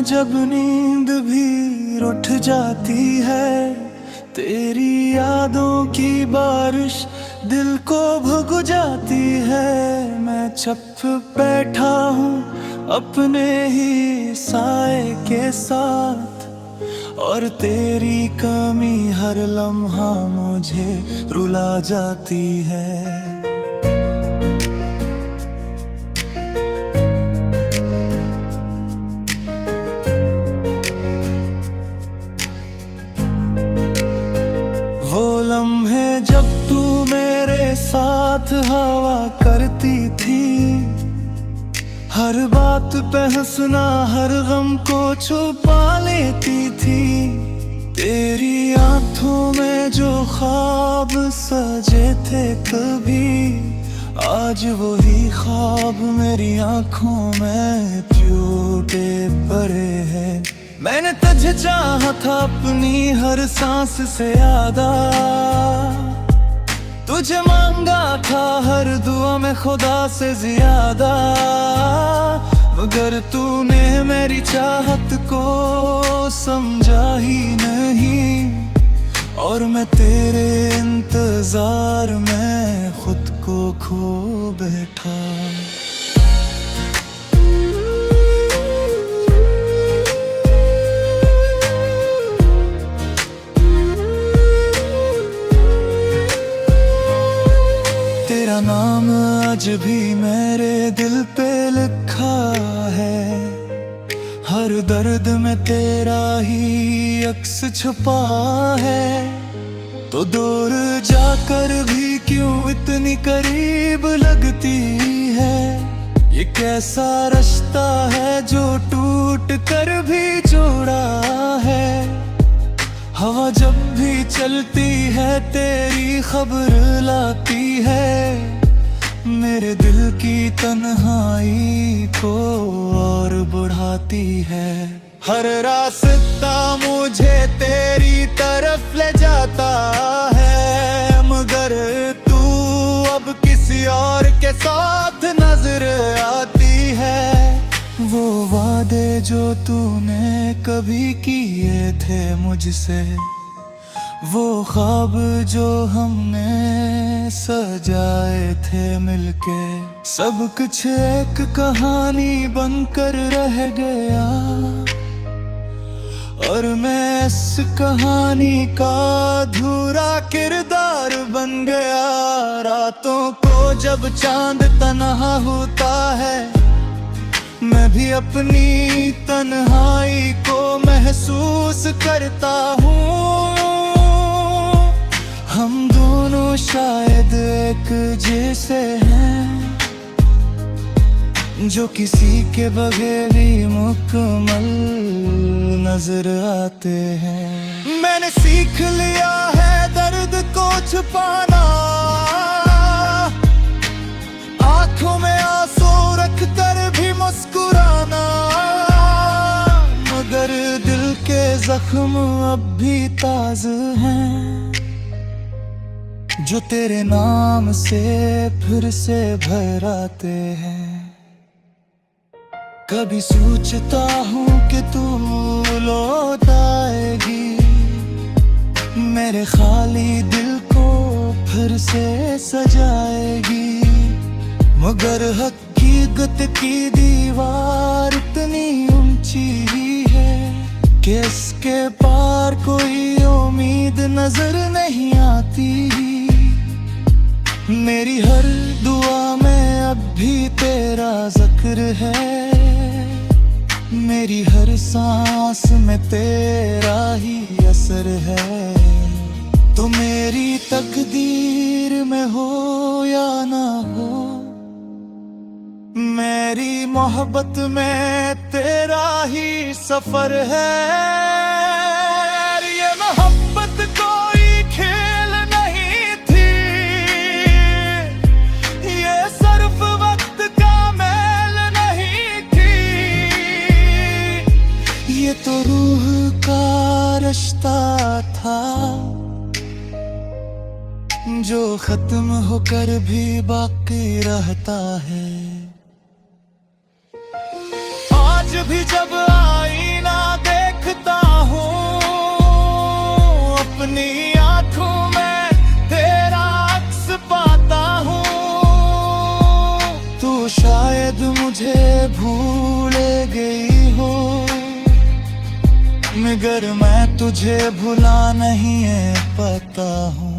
जब नींद भी उठ जाती है, तेरी यादों की बारिश दिल को भुग जाती है। मैं चुप बैठा हूँ अपने ही साए के साथ, और तेरी कमी हर लम्हा मुझे रुला जाती है। वो लम्हे जब तू मेरे साथ हवा करती थी, हर बात पे हंसना हर गम को छुपा लेती थी। तेरी आंखों में जो ख्वाब सजे थे कभी, आज वही ख्वाब मेरी आंखों में टूटे पड़े हैं। मैंने तुझे चाहा था अपनी हर सांस से ज्यादा, तुझे मांगा था हर दुआ में खुदा से ज्यादा, मगर तूने मेरी चाहत को समझा ही नहीं, और मैं तेरे इंतजार में खुद को खो बैठा। तेरा नाम आज भी मेरे दिल पे लिखा है, हर दर्द में तेरा ही अक्स छुपा है। तो दूर जाकर भी क्यों इतनी करीब लगती है, ये कैसा रिश्ता है जो टूट कर भी जोड़ा है। हवा जब भी चलती है तेरी खबर लाती है, मेरे दिल की तन्हाई को और बढ़ाती है। हर रास्ता मुझे तेरी तरफ ले जाता है, मगर तू अब किसी और के साथ नजर आती है। वो वादे जो तूने कभी किए थे मुझसे, वो ख्वाब जो हमने सजाए थे मिलके, सब कुछ एक कहानी बनकर रह गया, और मैं इस कहानी का अधूरा किरदार बन गया। रातों को जब चांद तन्हा होता है, मैं भी अपनी तन्हाई को महसूस करता हूँ। हम दोनों शायद एक जैसे हैं, जो किसी के बगैर ही मुकम्मल नजर आते हैं। मैंने सीख लिया है दर्द को छुपाना, आंखों में आंसू रख कर भी मुस्कुराना, मगर दिल के जख्म अब भी ताज़ा हैं, जो तेरे नाम से फिर से भर आते हैं। कभी सोचता हूँ कि तू लौट आएगी, मेरे खाली दिल को फिर से सजाएगी, मगर हकीकत की दीवार इतनी ऊंची ही है कि इसके पार कोई उम्मीद नजर नहीं आती। मेरी हर दुआ में अब भी तेरा जिक्र है, मेरी हर सांस में तेरा ही असर है। तो मेरी तकदीर में हो या ना हो, मेरी मोहब्बत में तेरा ही सफर है। ये मोहब्बत कोई खेल नहीं थी, ये सिर्फ वक्त का मेल नहीं थी, ये तो रूह का रिश्ता था, जो खत्म होकर भी बाकी रहता है। आज भी जब आईना मगर मैं तुझे भुला नहीं है पता हूँ।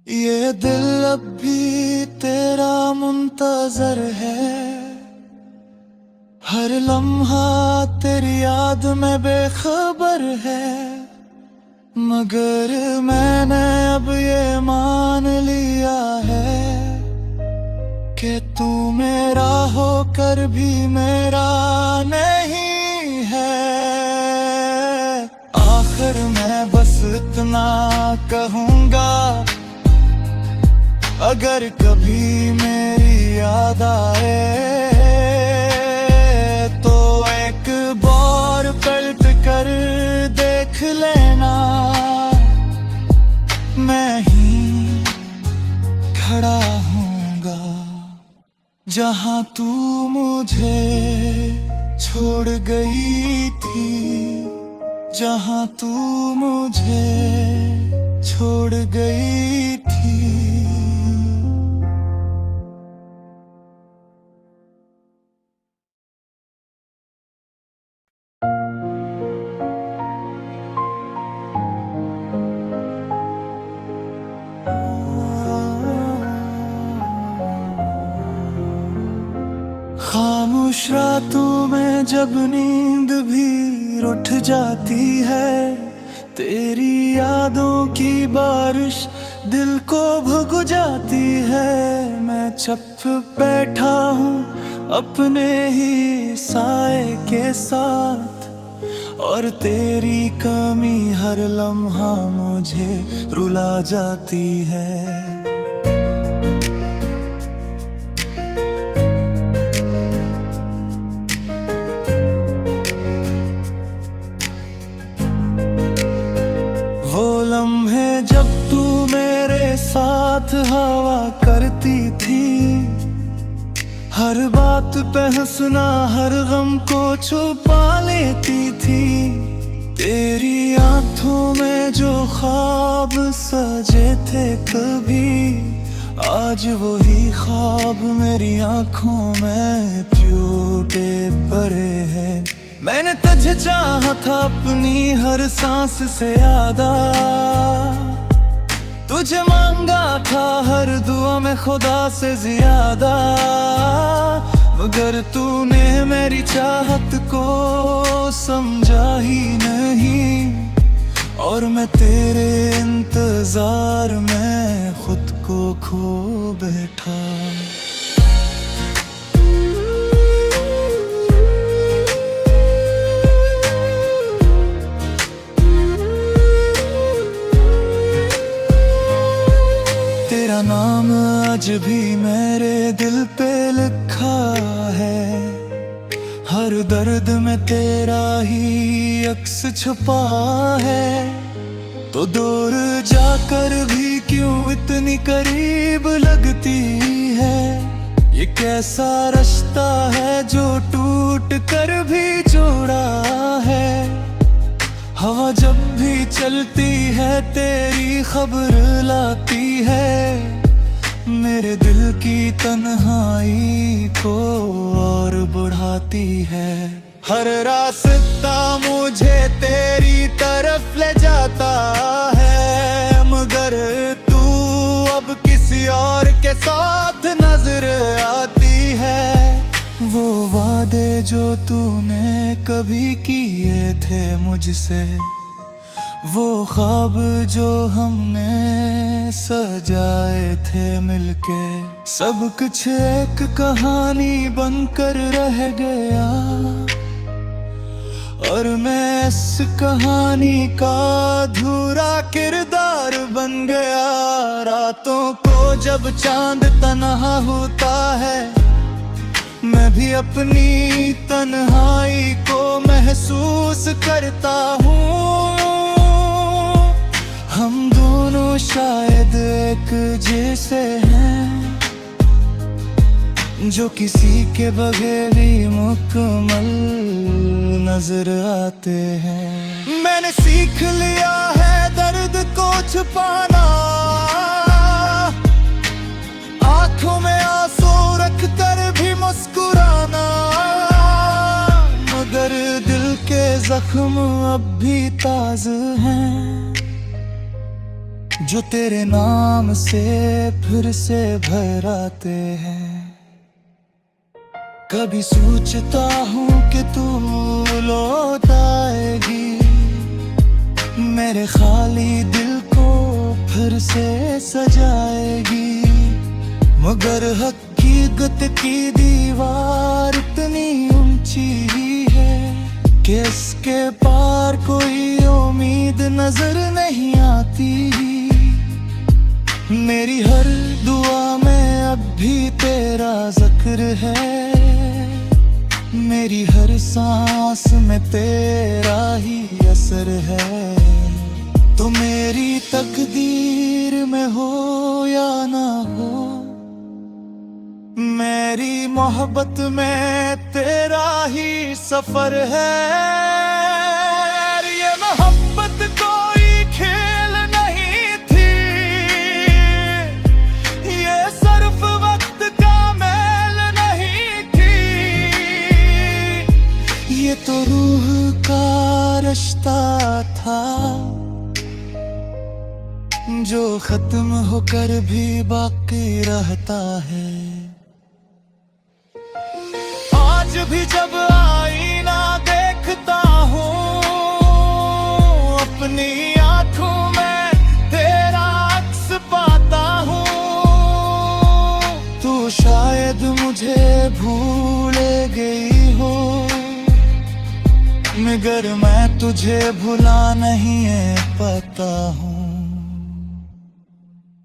ये दिल अब भी तेरा मुंतजर है, हर लम्हा तेरी याद में बेखबर है। मगर मैंने अब ये मान लिया है कि तू मेरा होकर भी मेरा नहीं है। आखिर मैं बस इतना कहूँगा, अगर कभी मेरी याद आए तो एक बार पलट कर देख लेना, मैं ही खड़ा हूँगा जहाँ तू मुझे छोड़ गई थी, जहाँ तू मुझे छोड़ गई थी। खामोश रातों में जब नींद भी रुठ जाती है, तेरी यादों की बारिश दिल को भुग जाती है। मैं चुप बैठा हूँ अपने ही साए के साथ, और तेरी कमी हर लम्हा मुझे रुला जाती है। लम्हे जब तू मेरे साथ हवा करती थी, हर बात पे हंसना हर गम को छुपा लेती थी। तेरी आंखों में जो ख्वाब सजे थे कभी, आज वही ख्वाब मेरी आंखों में टूटे पड़े हैं। मैंने तुझे चाहा था अपनी हर सांस से ज्यादा, तुझे मांगा था हर दुआ में खुदा से ज्यादा। मगर तूने मेरी चाहत को समझा ही नहीं, और मैं तेरे इंतजार में खुद को खो बैठा। तेरा नाम आज भी मेरे दिल पे लिखा है, हर दर्द में तेरा ही अक्स छुपा है। तो दूर जाकर भी क्यों इतनी करीब लगती है, ये कैसा रिश्ता है जो टूट कर भी जोड़ा है। हवा जब भी चलती है तेरी खबर लाती है, मेरे दिल की तन्हाई को और बढ़ाती है। हर रास्ता मुझे तेरी तरफ ले जाता है, मगर तू अब किसी और के साथ नजर आती है। वो वादे जो तूने कभी किए थे मुझसे, वो ख्वाब जो हमने सजाए थे मिलके, सब कुछ एक कहानी बनकर रह गया। और मैं इस कहानी का अधूरा किरदार बन गया। रातों को जब चांद तन्हा होता है, मैं भी अपनी तन्हाई को महसूस करता हूँ। हम दोनों शायद एक जैसे हैं, जो किसी के बगैर ही मुकम्मल नजर आते हैं। मैंने सीख लिया है दर्द को छुपाना, आंखों में आंसू रख कर भी मुस्कुराना, मगर दिल के जख्म अब भी ताज़ा हैं, जो तेरे नाम से फिर से भर आते हैं। कभी सोचता हूँ कि तू लौट आएगी, मेरे खाली दिल को फिर से सजाएगी। मगर हकीकत की दीवार इतनी ऊंची ही है कि इसके पार कोई उम्मीद नजर नहीं आती। मेरी हर दुआ में अब भी तेरा जिक्र है, मेरी हर सांस में तेरा ही असर है। तो मेरी तकदीर में हो या ना हो, मेरी मोहब्बत में तेरा ही सफर है। ये मोहब्बत कोई खेल नहीं थी, ये सिर्फ वक्त का मेल नहीं थी। ये तो रूह का रिश्ता था, जो खत्म होकर भी बाकी रहता है। आज भी जब आईना देखता हूँ, अपनी आंखों में तेरा अक्स पाता हूँ। तू शायद मुझे भूल गई हो, मगर मैं तुझे भुला नहीं है पता हूँ।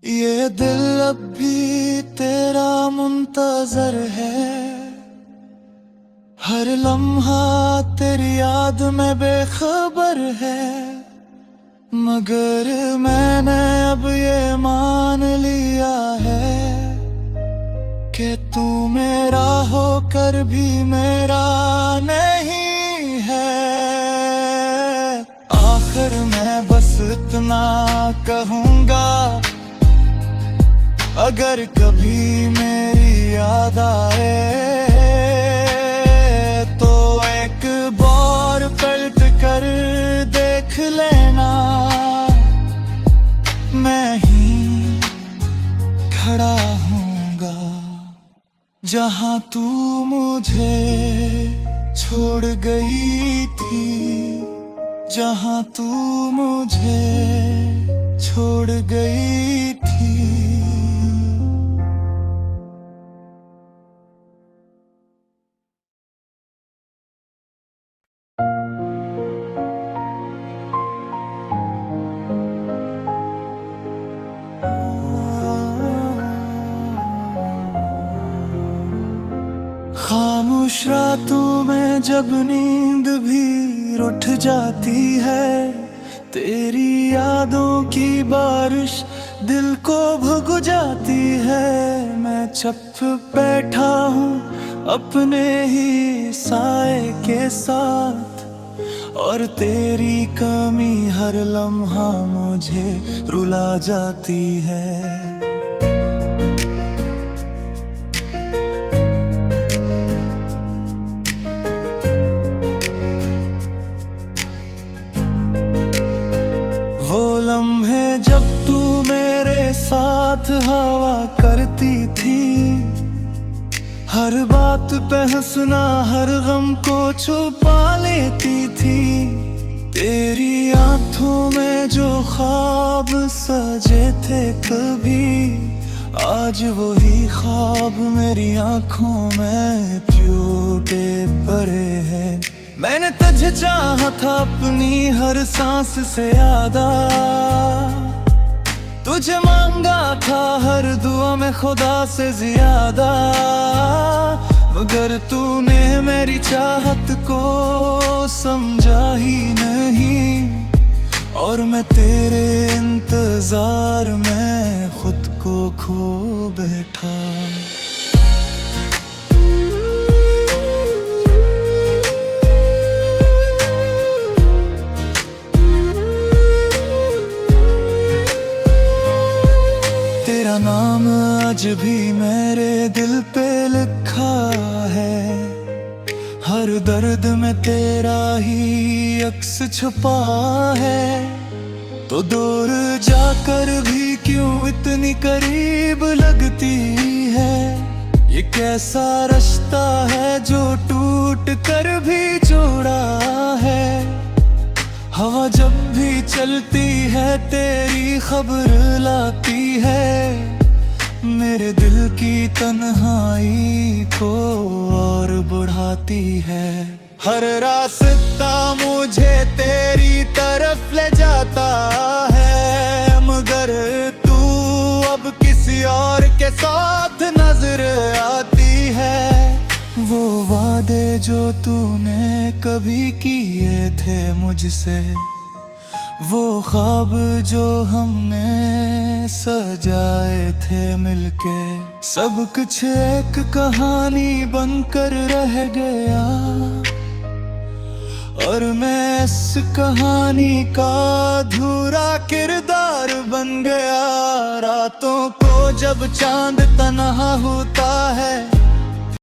ये दिल अब भी तेरा मुंतजर है, हर लम्हा तेरी याद में बेखबर है। मगर मैंने अब ये मान लिया है कि तू मेरा होकर भी मेरा नहीं है। आखिर मैं बस इतना कहूँगा, अगर कभी मेरी याद आए तो एक बार पलट कर देख लेना, मैं ही खड़ा हूँगा जहाँ तू मुझे छोड़ गई थी, जहाँ तू मुझे छोड़ गई थी। खामोश रातों में जब नींद भी रुठ जाती है, तेरी यादों की बारिश दिल को भुग जाती है। मैं चुप बैठा हूँ अपने ही साए के साथ, और तेरी कमी हर लम्हा मुझे रुला जाती है। लम्हे जब तू मेरे साथ हवा करती थी, हर बात पे हंसना हर गम को छुपा लेती थी। तेरी आंखों में जो ख्वाब सजे थे कभी, आज वही ख्वाब मेरी आंखों में टूटे पड़े हैं। मैंने तुझे चाहा था अपनी हर सांस से ज्यादा, तुझे मांगा था हर दुआ में खुदा से ज्यादा। मगर तूने मेरी चाहत को समझा ही नहीं, और मैं तेरे इंतजार में खुद को खो बैठा। नाम आज भी मेरे दिल पे लिखा है, हर दर्द में तेरा ही अक्स छुपा है, तो दूर जाकर भी क्यों इतनी करीब लगती है। ये कैसा रिश्ता है जो टूट कर भी जोड़ा है। हवा जब भी चलती है तेरी खबर लाती है, मेरे दिल की तन्हाई को और बढ़ाती है। हर रास्ता मुझे तेरी तरफ ले जाता है, मगर तू अब किसी और के साथ नजर आती है। वो वादे जो तूने कभी किए थे मुझसे, वो ख्वाब जो हमने सजाए थे मिलके, सब कुछ एक कहानी बनकर रह गया। और मैं इस कहानी का अधूरा किरदार बन गया। रातों को जब चांद तन्हा होता है,